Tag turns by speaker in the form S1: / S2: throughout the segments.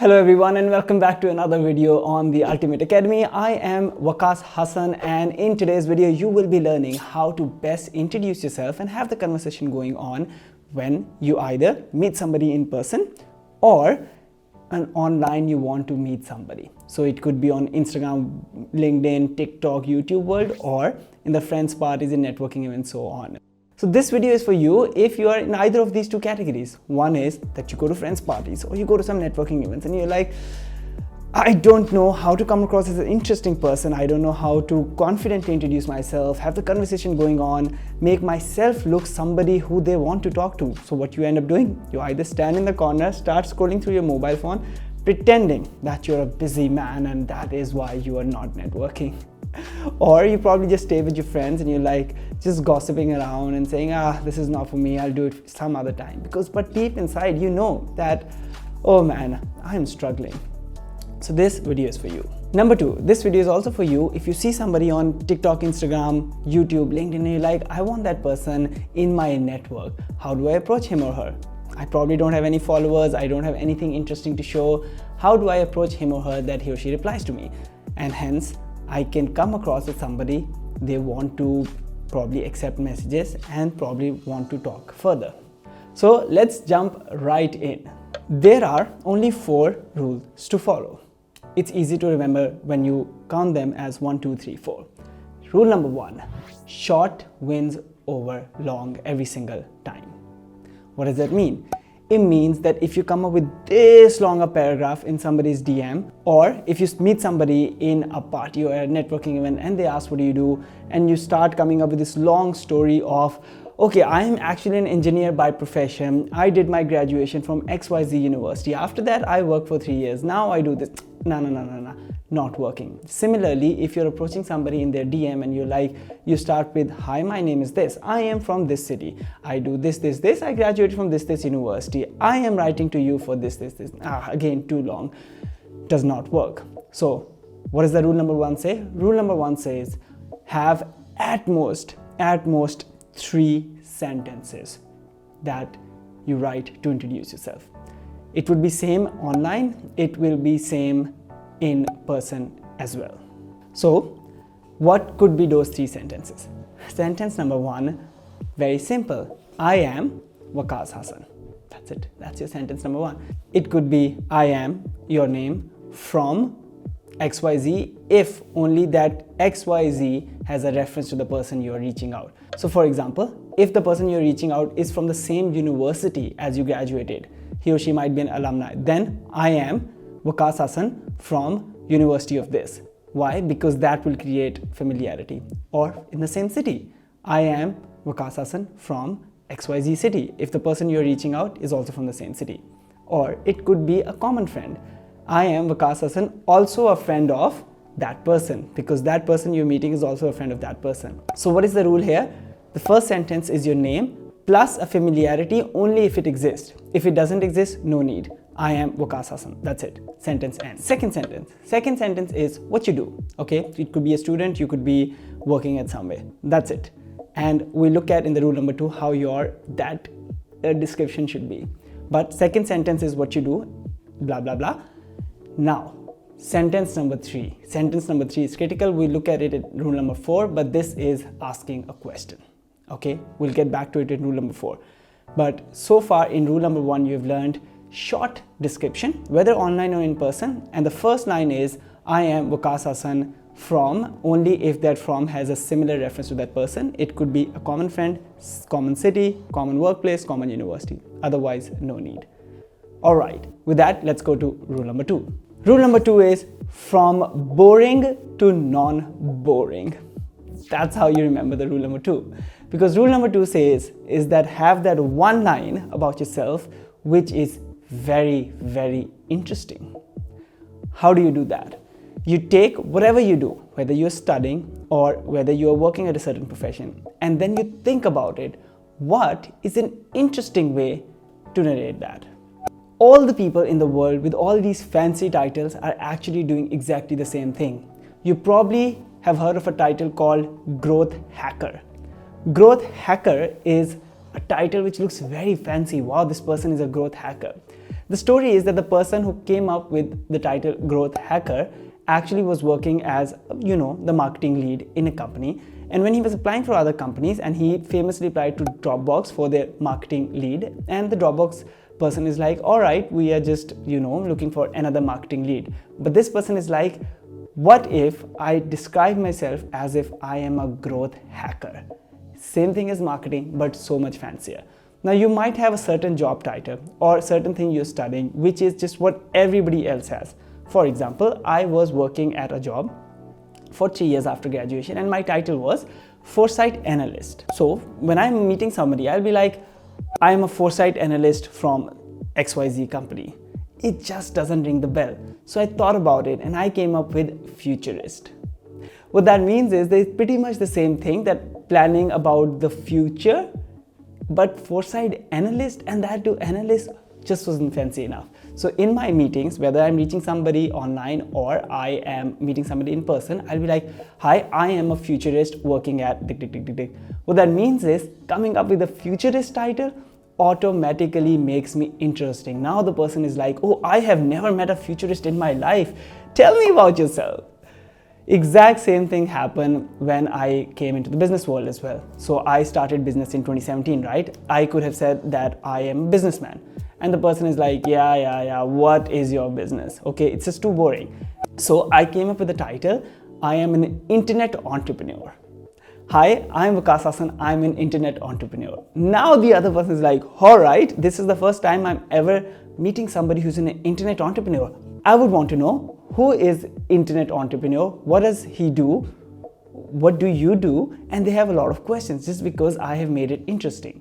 S1: Hello everyone and welcome back to another video on the Ultimate Academy. I am Waqas Hassan, and in today's video you will be learning how to best introduce yourself and have the conversation going on when you either meet somebody in person or online you want to meet somebody. So it could be on Instagram, LinkedIn, TikTok, YouTube world, or in the friends parties and networking events, so on. So this video is for you if you are in either of these two categories. One is that you go to friends parties or you go to some networking events and you're like, I don't know how to come across as an interesting person. I don't know how to confidently introduce myself, have the conversation going on, make myself look somebody who they want to talk to. So what you end up doing, you either stand in the corner, start scrolling through your mobile phone, pretending that you're a busy man and that is why you are not networking. Or you probably just stay with your friends and you're like just gossiping around and saying, this is not for me, I'll do it some other time. But deep inside you know that, oh man, I'm struggling. So this video is for you. Number two, this video is also for you if you see somebody on TikTok, Instagram, YouTube, LinkedIn, and you're like, I want that person in my network. How do I approach him or her? I probably don't have any followers, I don't have anything interesting to show. How do I approach him or her that he or she replies to me? And hence, I can come across as somebody they want to probably accept messages and probably want to talk further. So let's jump right in. There are only 4 rules to follow. It's easy to remember when you count them as 1, 2, 3, 4. Rule number 1, short wins over long every single time. What does that mean? It means that if you come up with this long a paragraph in somebody's DM, or if you meet somebody in a party or a networking event and they ask what do you do, and you start coming up with this long story of, okay, I am actually an engineer by profession, I did my graduation from XYZ University, after that I worked for 3 years, now I do this. No, not working. Similarly, if you're approaching somebody in their DM and you start with, hi, my name is this, I am from this city, I do this, I graduated from this university, I am writing to you for this. Again, too long, does not work. So what does the rule number 1 say? Rule number 1 says, have at most 3 sentences that you write to introduce yourself. It would be same online, it will be same in person as well. So what could be those 3 sentences? Sentence number 1, very simple. I am Waqas Hassan. That's it. That's your sentence number 1. It could be I am your name from XYZ if only that XYZ has a reference to the person you are reaching out. So for example, if the person you're reaching out is from the same university as you graduated, he or she might be an alumni, then I am Waqas Hassan from University of this. Why? Because that will create familiarity. Or in the same city, I am Waqas Hassan from XYZ city, if the person you're reaching out is also from the same city. Or it could be a common friend. I am Waqas Hassan, also a friend of that person, because that person you're meeting is also a friend of that person. So what is the rule here? The first sentence is your name plus a familiarity only if it exists. If it doesn't exist, no need. I am Waqas Hassan. That's it. Sentence ends. Second sentence is what you do. Okay, it could be a student, you could be working at somewhere. That's it. And we look at in the rule number 2 how that description should be. But second sentence is what you do, blah blah blah. Now, sentence number 3. Sentence number 3 is critical. We look at it at rule number 4, but this is asking a question. Okay, we'll get back to it in rule number 4. But so far in rule number 1, you've learned short description, whether online or in person. And the first line is, I am Waqas Hassan from, only if that from has a similar reference to that person. It could be a common friend, common city, common workplace, common university. Otherwise, no need. All right, with that, let's go to rule number 2. Rule number 2 is from boring to non-boring. That's how you remember the rule number 2. Because rule number 2 says is that have that one line about yourself which is very, very interesting. How do you do that? You take whatever you do, whether you're studying or whether you're working at a certain profession, and then you think about it. What is an interesting way to narrate that? All the people in the world with all these fancy titles are actually doing exactly the same thing. You probably have heard of a title called Growth Hacker. Growth Hacker is a title which looks very fancy. Wow, this person is a growth hacker. The story is that the person who came up with the title growth hacker actually was working as, the marketing lead in a company. And when he was applying for other companies, and he famously applied to Dropbox for their marketing lead, and the Dropbox person is like, all right, we are just, looking for another marketing lead. But this person is like, what if I describe myself as if I am a growth hacker? Same thing as marketing, but so much fancier. Now you might have a certain job title or certain thing you're studying, which is just what everybody else has. For example, I was working at a job for 3 years after graduation, and my title was Foresight Analyst. So when I'm meeting somebody, I'll be like, I am a Foresight Analyst from XYZ company. It just doesn't ring the bell. So I thought about it and I came up with Futurist. What that means is they're pretty much the same thing, that planning about the future, but Foresight Analyst, and that too analyst, just wasn't fancy enough. So in my meetings, whether I'm reaching somebody online or I am meeting somebody in person, I'll be like, hi, I am a futurist working at dick, dick, dick, dick, dick. What that means is coming up with a futurist title automatically makes me interesting. Now the person is like, oh, I have never met a futurist in my life. Tell me about yourself. Exact same thing happened when I came into the business world as well. So I started business in 2017, right? I could have said that I am a businessman. And the person is like, yeah, what is your business? Okay, it's just too boring. So I came up with the title, I am an internet entrepreneur. Hi, I'm Waqas Hassan, I'm an internet entrepreneur. Now the other person is like, all right, this is the first time I'm ever meeting somebody who's an internet entrepreneur. I would want to know, who is internet entrepreneur? What does he do? What do you do? And they have a lot of questions just because I have made it interesting.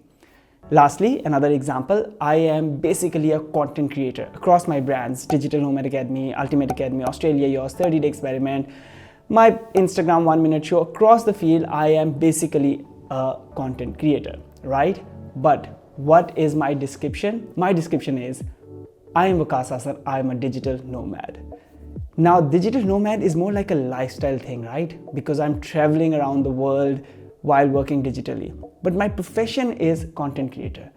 S1: Lastly, another example, I am basically a content creator across my brands, Digital Nomad Academy, Ultimate Academy, Australia Yours, 30-day experiment, my Instagram 1-minute show. Across the field, I am basically a content creator, right? But what is my description? My description is, I am Waqas Hassan, I am a digital nomad. Now, digital nomad is more like a lifestyle thing, right? Because I'm traveling around the world while working digitally. But my profession is content creator.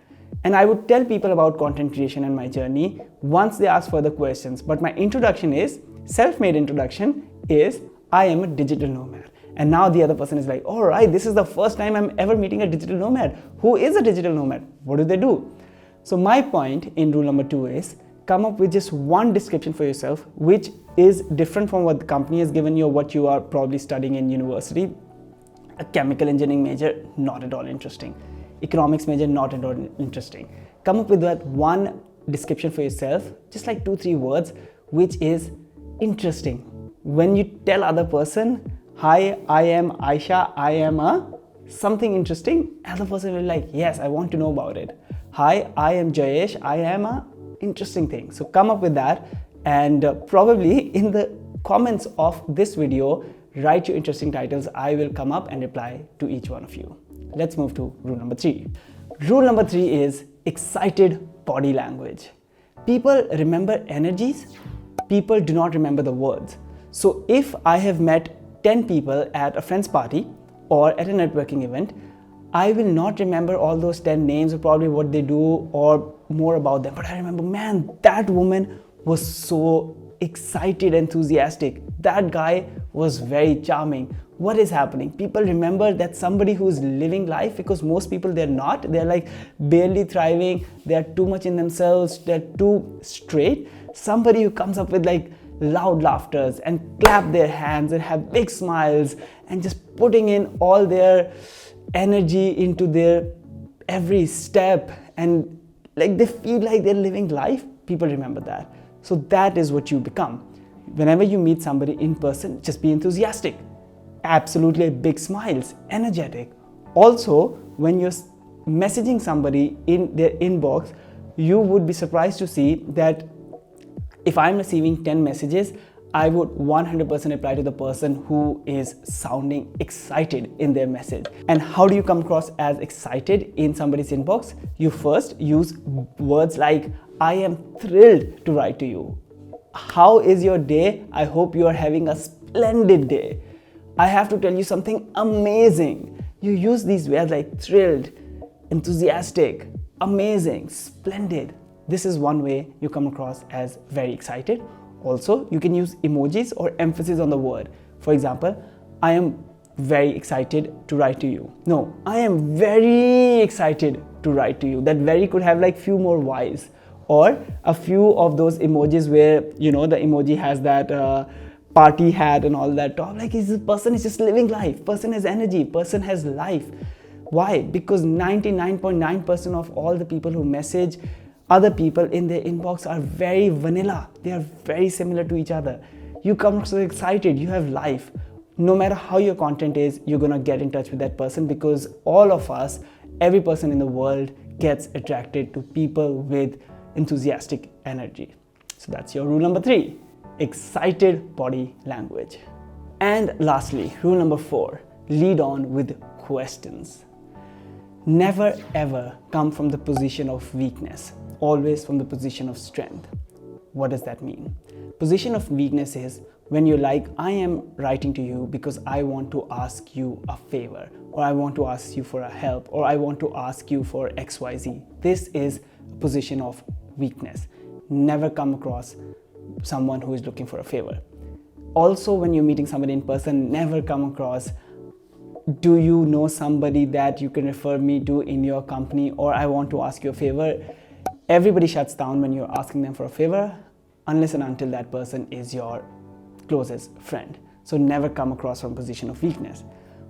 S1: And I would tell people about content creation and my journey once they ask further questions. But my introduction is, self-made introduction is, I am a digital nomad. And now the other person is like, all right, this is the first time I'm ever meeting a digital nomad. Who is a digital nomad? What do they do? So my point in rule number 2 is, come up with just one description for yourself, which is different from what the company has given you or what you are probably studying in university. A chemical engineering major, not at all interesting. Economics major, not at all interesting. Come up with that one description for yourself, just like 2-3 words, which is interesting. When you tell other person, hi, I am Aisha, I am a something interesting, other person will be like, yes, I want to know about it. Hi, I am Jayesh, I am a interesting thing. So come up with that, and probably in the comments of this video, write your interesting titles. I will come up and reply to each one of you. Let's move to rule number 3. Rule number 3 is excited body language. People remember energies, people do not remember the words. So if I have met 10 people at a friend's party or at a networking event, I will not remember all those 10 names or probably what they do or more about them. But I remember, man, that woman was so excited, enthusiastic. That guy was very charming. What is happening? People remember that somebody who's living life, because most people, they're not. They're like barely thriving. They're too much in themselves. They're too straight. Somebody who comes up with like loud laughters and clap their hands and have big smiles and just putting in all their energy into their every step, and like they feel like they're living life. People remember that. So that is what you become. Whenever you meet somebody in person, just be enthusiastic. Absolutely big smiles, energetic. Also, when you're messaging somebody in their inbox, you would be surprised to see that if I'm receiving 10 messages, I would 100% reply to the person who is sounding excited in their message. And how do you come across as excited in somebody's inbox? You first use words like, I am thrilled to write to you. How is your day? I hope you are having a splendid day. I have to tell you something amazing. You use these words like thrilled, enthusiastic, amazing, splendid. This is one way you come across as very excited. Also, you can use emojis or emphasis on the word. For example, I am very excited to write to you. No, I am very excited to write to you. That very could have like few more Y's, or a few of those emojis where, you know, the emoji has that party hat and all that top. Like, this person is just living life. Person has energy. Person has life. Why? Because 99.9% of all the people who message other people in their inbox are very vanilla. They are very similar to each other. You come across excited, you have life. No matter how your content is, you're gonna get in touch with that person, because all of us, every person in the world gets attracted to people with enthusiastic energy. So that's your rule number 3, excited body language. And lastly, rule number 4, lead on with questions. Never ever come from the position of weakness, always from the position of strength. What does that mean? Position of weakness is when you're like, I am writing to you because I want to ask you a favor, or I want to ask you for a help, or I want to ask you for XYZ. This is a position of weakness. Never come across someone who is looking for a favor. Also, when you're meeting somebody in person, never come across, do you know somebody that you can refer me to in your company, or I want to ask you a favor. Everybody shuts down when you're asking them for a favor, unless and until that person is your closest friend. So never come across from a position of weakness.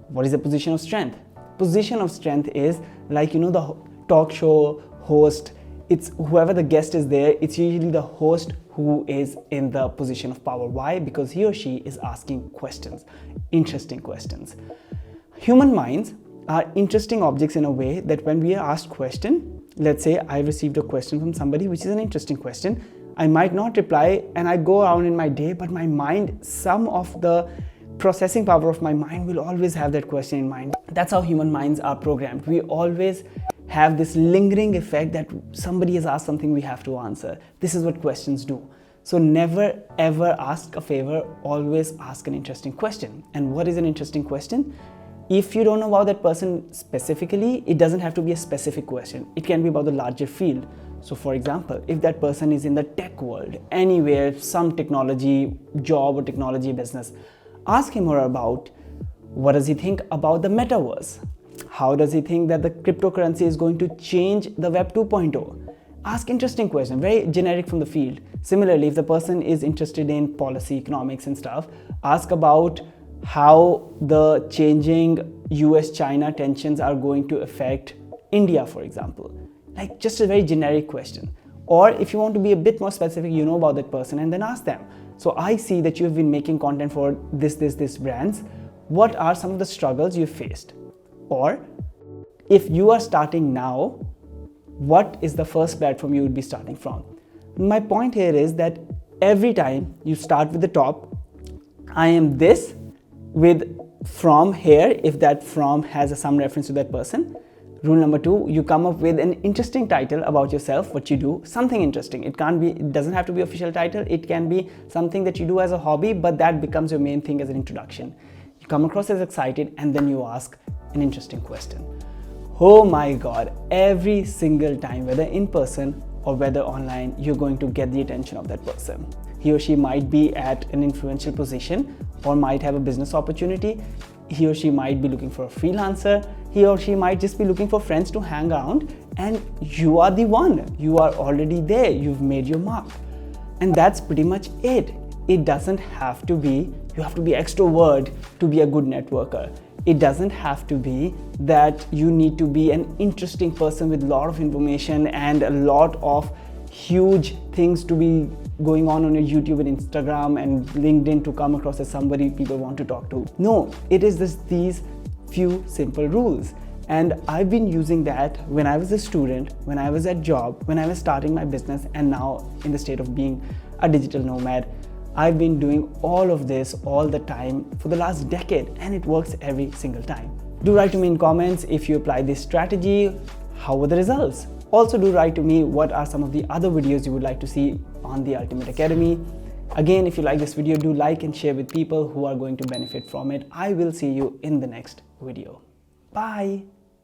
S1: What is the position of strength? Position of strength is like, you know, the talk show host, it's whoever the guest is there, it's usually the host who is in the position of power. Why? Because he or she is asking questions, interesting questions. Human minds are interesting objects in a way that when we are asked question, let's say I received a question from somebody which is an interesting question, I might not reply and I go around in my day, but my mind, some of the processing power of my mind will always have that question in mind. That's how human minds are programmed. We always have this lingering effect that somebody has asked something we have to answer. This is what questions do. So never ever ask a favor, always ask an interesting question. And what is an interesting question? If you don't know about that person specifically, it doesn't have to be a specific question. It can be about the larger field. So for example, if that person is in the tech world, anywhere, some technology job or technology business, ask him or her about what does he think about the metaverse? How does he think that the cryptocurrency is going to change the Web 2.0? Ask interesting questions, very generic from the field. Similarly, if the person is interested in policy, economics and stuff, ask about how the changing US-China tensions are going to affect India, for example. Like just a very generic question. Or if you want to be a bit more specific, you know about that person, and then ask them. So I see that you've been making content for this brands. What are some of the struggles you faced? Or if you are starting now, what is the first platform you would be starting from? My point here is that every time you start with the top, I am this, with from here, if that from has some reference to that person. Rule number 2, you come up with an interesting title about yourself, what you do, something interesting. It doesn't have to be official title. It can be something that you do as a hobby, but that becomes your main thing as an introduction. You come across as excited and then you ask an interesting question. Oh my God, every single time, whether in person or whether online, you're going to get the attention of that person. He or she might be at an influential position or might have a business opportunity. He or she might be looking for a freelancer. He or she might just be looking for friends to hang around, and you are the one. You are already there. You've made your mark. And that's pretty much it. It doesn't have to be, you have to be extrovert to be a good networker. It doesn't have to be that you need to be an interesting person with a lot of information and a lot of huge things to be going on your YouTube and Instagram and LinkedIn to come across as somebody people want to talk to. No, it is just these few simple rules. And I've been using that when I was a student, when I was at job, when I was starting my business, and now in the state of being a digital nomad. I've been doing all of this all the time for the last decade, and it works every single time. Do write to me in comments if you apply this strategy, how were the results? Also do write to me what are some of the other videos you would like to see on the Ultimate Academy. Again, if you like this video, do like and share with people who are going to benefit from it. I will see you in the next video. Bye.